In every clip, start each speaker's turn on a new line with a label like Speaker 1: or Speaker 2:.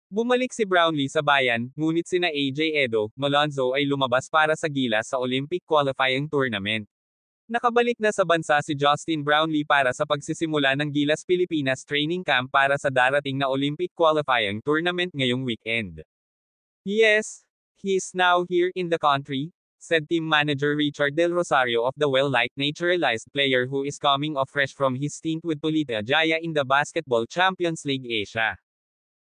Speaker 1: Bumalik si Brownlee sa bayan, ngunit sina AJ Edo, Malonzo ay lumabas para sa gilas sa Olympic qualifying tournament. Nakabalik na sa bansa si Justin Brownlee para sa pagsisimula ng Gilas Pilipinas training camp para sa darating na Olympic qualifying tournament ngayong weekend. Yes, he's now here in the country, said team manager Richard Del Rosario of the well-liked naturalized player who is coming off fresh from his stint with Polita Jaya in the Basketball Champions League Asia.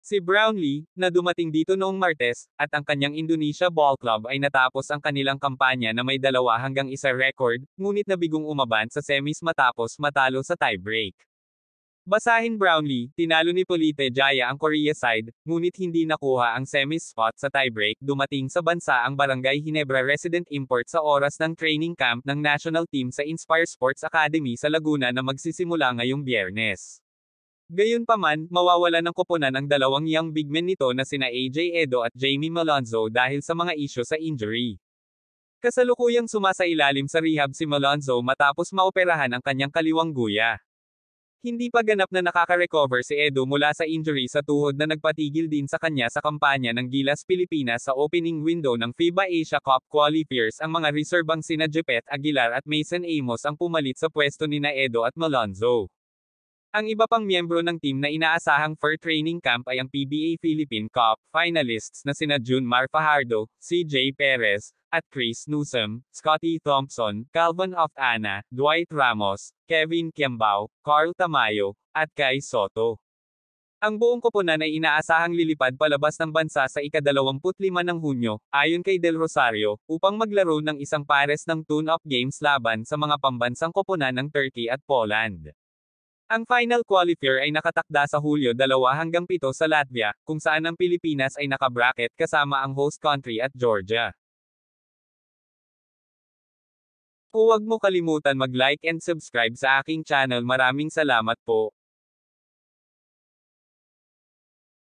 Speaker 1: Si Brownlee, na dumating dito noong Martes, at ang kanyang Indonesia Ball Club ay natapos ang kanilang kampanya na may 2-1 record, ngunit nabigong umaban sa semis matapos matalo sa tiebreak. Basahin Brownlee, tinalo ni Polita Jaya ang Korea side, ngunit hindi nakuha ang semis spot sa tiebreak dumating sa bansa ang Barangay Ginebra resident import sa oras ng training camp ng national team sa Inspire Sports Academy sa Laguna na magsisimula ngayong Biyernes. Gayunpaman, mawawalan ng koponan ang dalawang young big men nito na sina AJ Edo at Jamie Malonzo dahil sa mga isyu sa injury. Kasalukuyang sumasailalim sa rehab si Malonzo matapos maoperahan ang kanyang kaliwang guya. Hindi pa ganap na nakaka-recover si Edo mula sa injury sa tuhod na nagpatigil din sa kanya sa kampanya ng Gilas Pilipinas sa opening window ng FIBA Asia Cup qualifiers. Ang mga reserbang sina Jepet Aguilar at Mason Amos ang pumalit sa pwesto nina Edo at Malonzo. Ang iba pang miyembro ng team na inaasahang for training camp ay ang PBA Philippine Cup finalists na sina Junmar Fajardo, CJ Perez, at Chris Newsome, Scotty Thompson, Calvin Oftana, Dwight Ramos, Kevin Kiambao, Carl Tamayo, at Kai Soto. Ang buong koponan ay inaasahang lilipad palabas ng bansa sa ika-25 ng Hunyo, ayon kay Del Rosario, upang maglaro ng isang pares ng tune-up games laban sa mga pambansang koponan ng Turkey at Poland. Ang final qualifier ay nakatakda sa Hulyo 2-7 sa Latvia, kung saan ang Pilipinas ay nakabracket kasama ang host country at Georgia. Huwag mo kalimutan mag-like and subscribe sa aking channel. Maraming salamat po.